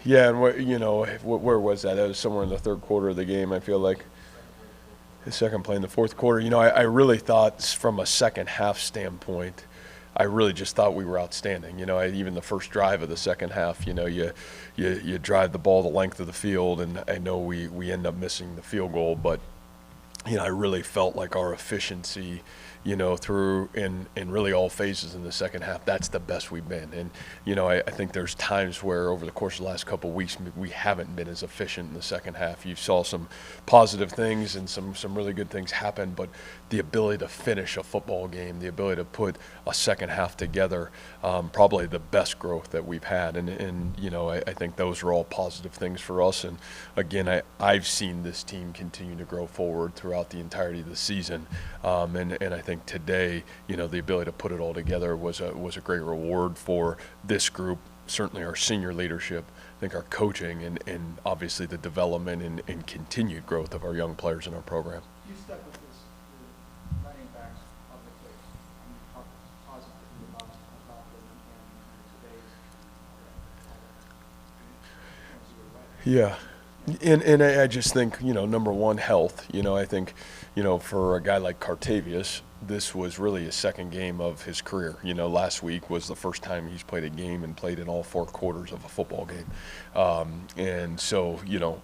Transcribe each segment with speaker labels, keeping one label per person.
Speaker 1: Yeah, and where was that? That was somewhere in the third quarter of the game, I feel like. The second play in the fourth quarter. I really thought from a second half standpoint, I really just thought we were outstanding. Even the first drive of the second half, you drive the ball the length of the field, and I know we end up missing the field goal, but I really felt like our efficiency, through in really all phases in the second half, that's the best we've been. And, I think there's times where over the course of the last couple of weeks, we haven't been as efficient in the second half. You saw some positive things and some really good things happen, but the ability to finish a football game, the ability to put a second half together, probably the best growth that we've had. And I think those are all positive things for us. And again, I've seen this team continue to grow forward throughout the entirety of the season. And I think today, the ability to put it all together was a great reward for this group, certainly our senior leadership, I think our coaching, and obviously the development and continued growth of our young players in our program.
Speaker 2: You stuck with this, the running backs publicly. You talk positively about them and today's
Speaker 1: Yeah. And I just think, number one, health. I think, for a guy like Cartavius, this was really his second game of his career. Last week was the first time he's played a game and played in all four quarters of a football game. And so,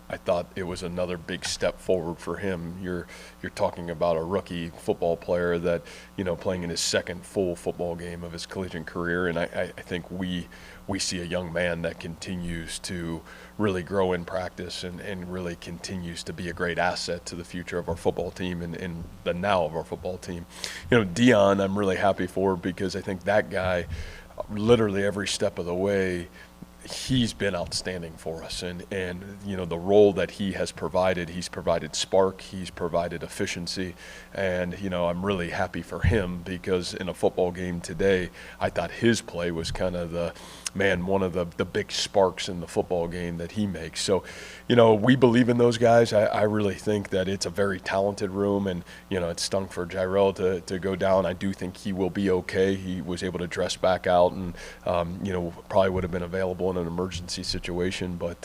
Speaker 1: I thought it was another big step forward for him. You're talking about a rookie football player that, playing in his second full football game of his collegiate career. And I think we see a young man that continues to really grow in practice and really continues to be a great asset to the future of our football team and the now of our football team. Dion, I'm really happy for, because I think that guy, literally every step of the way, he's been outstanding for us, and the role that he's provided spark, he's provided efficiency, and I'm really happy for him, because in a football game today, I thought his play was kind of one of the big sparks in the football game that he makes. So, we believe in those guys. I really think that it's a very talented room, and it stunk for Jairell to go down. I do think he will be okay. He was able to dress back out, and probably would have been available in an emergency situation. But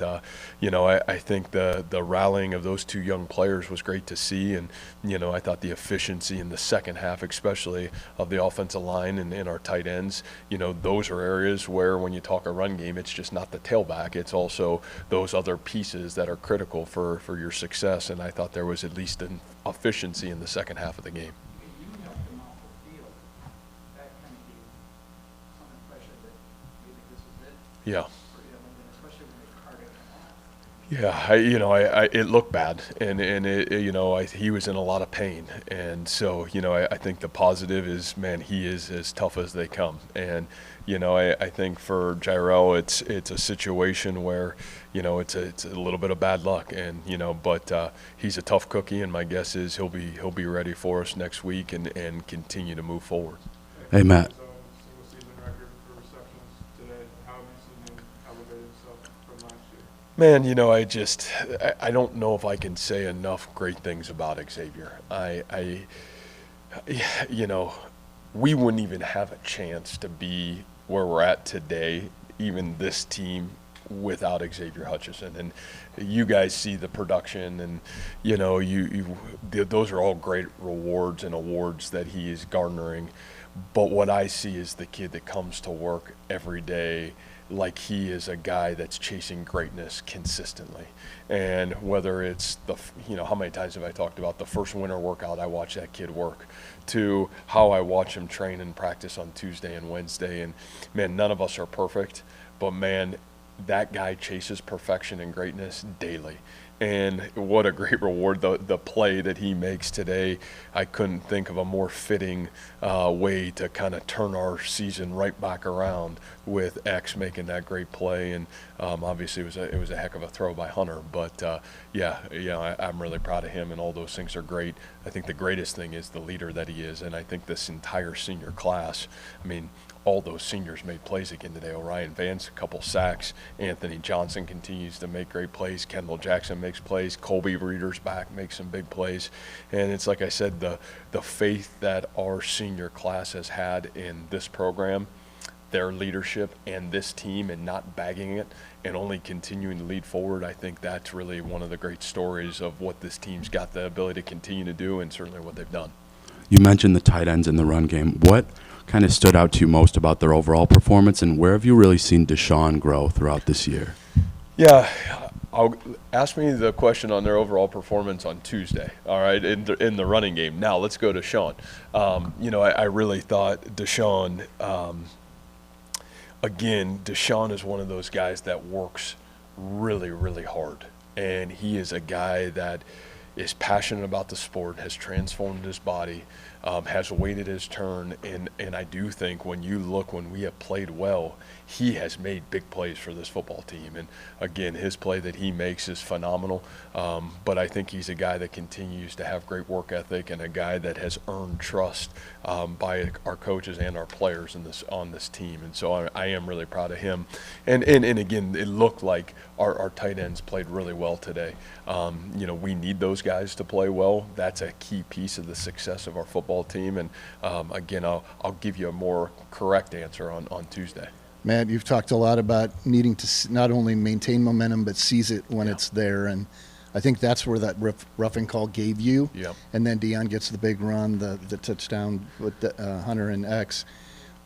Speaker 1: I think the rallying of those two young players was great to see, and I thought the efficiency in the second half, especially of the offensive line and our tight ends, those are areas where when you talk a run game, it's just not the tailback, it's also those other pieces that are critical for your success. And I thought there was at least an efficiency in the second half of the game.
Speaker 2: You helped them off the field. That kind of gave some impression that maybe this was it.
Speaker 1: Yeah.
Speaker 2: Especially when they carted him off.
Speaker 1: Yeah, it looked bad, and he was in a lot of pain, and so I think the positive is, man, he is as tough as they come, and I think for Jairell, it's a situation where it's a little bit of bad luck, and but he's a tough cookie, and my guess is he'll be ready for us next week and continue to move forward.
Speaker 3: Hey, Matt.
Speaker 1: Man, I don't know if I can say enough great things about Xavier. We wouldn't even have a chance to be where we're at today, even this team, without Xavier Hutchinson. And you guys see the production, and those are all great rewards and awards that he is garnering. But what I see is the kid that comes to work every day like he is a guy that's chasing greatness consistently. And whether it's how many times have I talked about the first winter workout I watch that kid work, to how I watch him train and practice on Tuesday and Wednesday. And man, none of us are perfect, but man, that guy chases perfection and greatness daily. And what a great reward, the play that he makes today. I couldn't think of a more fitting way to kind of turn our season right back around, with X making that great play. And obviously it was a heck of a throw by Hunter. But I'm really proud of him, and all those things are great. I think the greatest thing is the leader that he is, and I think this entire senior class, all those seniors made plays again today. Orion Vance, a couple sacks. Anthony Johnson continues to make great plays. Kendall Jackson makes plays. Colby Reeder's back, makes some big plays. And it's like I said, the faith that our senior class has had in this program, their leadership and this team and not bagging it and only continuing to lead forward, I think that's really one of the great stories of what this team's got the ability to continue to do and certainly what they've done.
Speaker 3: You mentioned the tight ends in the run game. What kind of stood out to you most about their overall performance, and where have you really seen Deshaun grow throughout this year?
Speaker 1: Yeah, ask me the question on their overall performance on Tuesday, all right, in the running game. Now, let's go to Sean. I really thought Deshaun, again, Deshaun is one of those guys that works really, really hard. And he is a guy that is passionate about the sport, has transformed his body, has waited his turn, and I do think when we have played well, he has made big plays for this football team. And again, his play that he makes is phenomenal, but I think he's a guy that continues to have great work ethic and a guy that has earned trust by our coaches and our players on this team. And so I am really proud of him. And again, it looked like our tight ends played really well today. We need those guys to play well. That's a key piece of the success of our football team. And again, I'll give you a more correct answer on Tuesday.
Speaker 4: Matt, you've talked a lot about needing to not only maintain momentum but seize it when it's there, and I think that's where that roughing call gave you.
Speaker 1: Yep.
Speaker 4: And then Deion gets the big run, the touchdown with Hunter and X.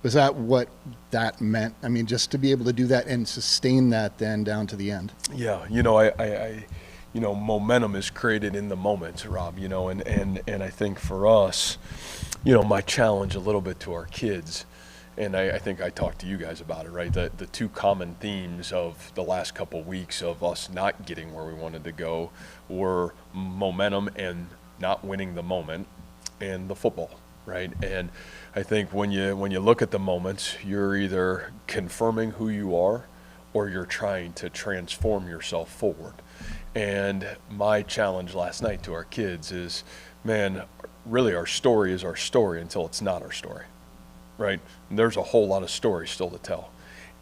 Speaker 4: Was that what that meant? I mean, just to be able to do that and sustain that then down to the end.
Speaker 1: Yeah, momentum is created in the moment, Rob. And I think for us, my challenge a little bit to our kids. And I think I talked to you guys about it, right? The two common themes of the last couple of weeks of us not getting where we wanted to go were momentum and not winning the moment, and the football, right? And I think when you look at the moments, you're either confirming who you are or you're trying to transform yourself forward. And my challenge last night to our kids is, man, really our story is our story until it's not our story. Right? And there's a whole lot of stories still to tell.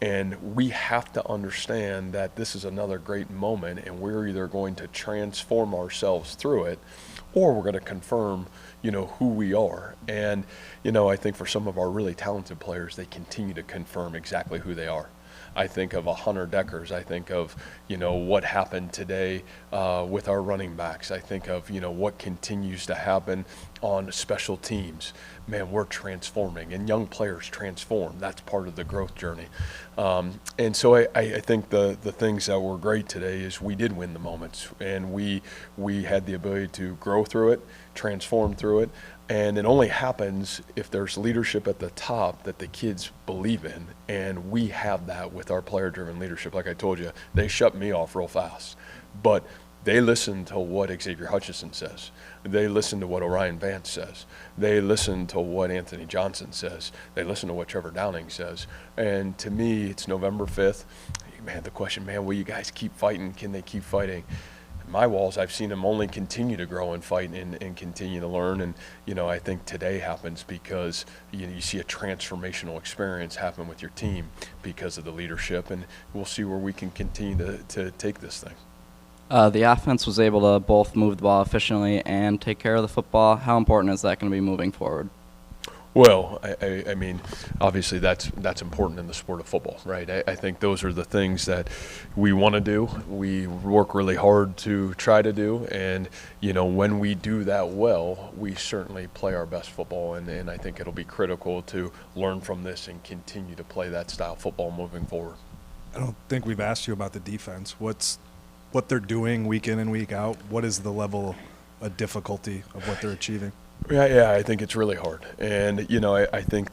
Speaker 1: And we have to understand that this is another great moment, and we're either going to transform ourselves through it or we're going to confirm, who we are. And, I think for some of our really talented players, they continue to confirm exactly who they are. I think of a Hunter Deckers. I think of, what happened today with our running backs. I think of, what continues to happen on special teams. Man, we're transforming, and young players transform. That's part of the growth journey. And so I think the things that were great today is we did win the moments, and we had the ability to grow through it, transform through it. And it only happens if there's leadership at the top that the kids believe in. And we have that with our player-driven leadership. Like I told you, they shut me off real fast. But they listen to what Xavier Hutchinson says. They listen to what Orion Vance says. They listen to what Anthony Johnson says. They listen to what Trevor Downing says. And to me, it's November 5th. Man, the question, will you guys keep fighting? Can they keep fighting? My walls, I've seen them only continue to grow and fight and continue to learn. And, I think today happens because you see a transformational experience happen with your team because of the leadership. And we'll see where we can continue to take this thing.
Speaker 5: The offense was able to both move the ball efficiently and take care of the football. How important is that going to be moving forward?
Speaker 1: Well, I mean, obviously that's important in the sport of football, right? I think those are the things that we want to do. We work really hard to try to do, and when we do that well, we certainly play our best football, and I think it'll be critical to learn from this and continue to play that style of football moving forward.
Speaker 6: I don't think we've asked you about the defense. What they're doing week in and week out? What is the level of difficulty of what they're achieving?
Speaker 1: Yeah, I think it's really hard. And, I think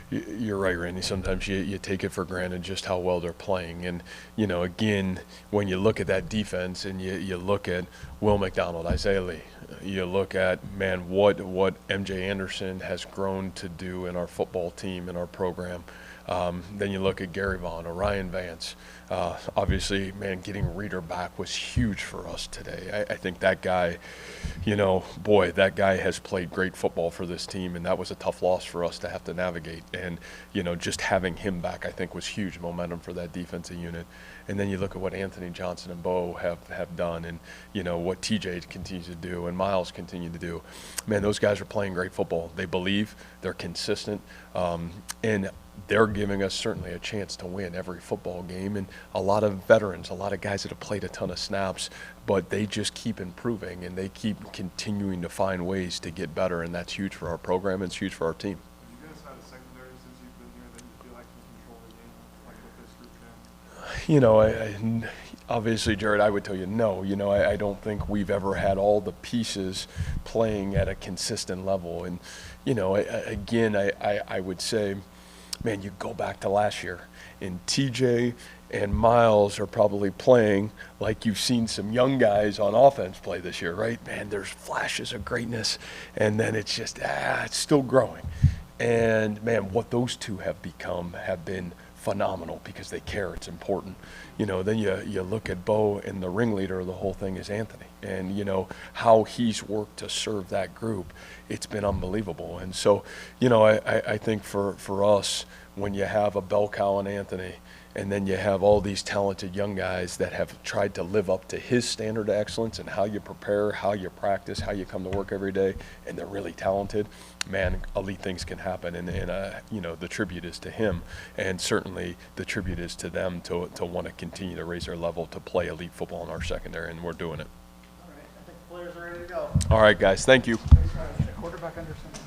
Speaker 1: you're right, Randy. Sometimes you take it for granted just how well they're playing. And, again, when you look at that defense and you look at Will McDonald, Isaiah Lee, you look at, what MJ Anderson has grown to do in our football team, in our program. Then you look at Gary Vaughn, Orion Vance. Obviously, getting Reeder back was huge for us today. I think that guy, that guy has played great football for this team, and that was a tough loss for us to have to navigate. And, just having him back, I think, was huge momentum for that defensive unit. And then you look at what Anthony Johnson and Bo have done, and, what TJ continues to do and Miles continue to do. Man, those guys are playing great football. They believe, they're consistent. And they're giving us certainly a chance to win every football game, and a lot of veterans, a lot of guys that have played a ton of snaps, but they just keep improving and they keep continuing to find ways to get better, and that's huge for our program and it's huge for our team.
Speaker 7: Have you guys had a secondary since you've been here that you feel like can control the game, like with this group now?
Speaker 1: You know, obviously, Jared, I would tell you no. You know, I don't think we've ever had all the pieces playing at a consistent level. And, you know, I would say, man, you go back to last year, and TJ and Miles are probably playing like you've seen some young guys on offense play this year, right? Man, there's flashes of greatness, and then it's just, it's still growing. And, man, what those two have become have been phenomenal because they care. It's important. You know, then you look at Bo, and the ringleader of the whole thing is Anthony. And, you know, how he's worked to serve that group, it's been unbelievable. And so, you know, I think for us, when you have a bell cow and Anthony, and then you have all these talented young guys that have tried to live up to his standard of excellence and how you prepare, how you practice, how you come to work every day, and they're really talented, man, elite things can happen. And you know, the tribute is to him, and certainly the tribute is to them to want to continue to raise their level to play elite football in our secondary, and we're doing it.
Speaker 2: All right, I think the players are ready to go.
Speaker 1: All right, guys, thank you.
Speaker 2: Quarterback under center.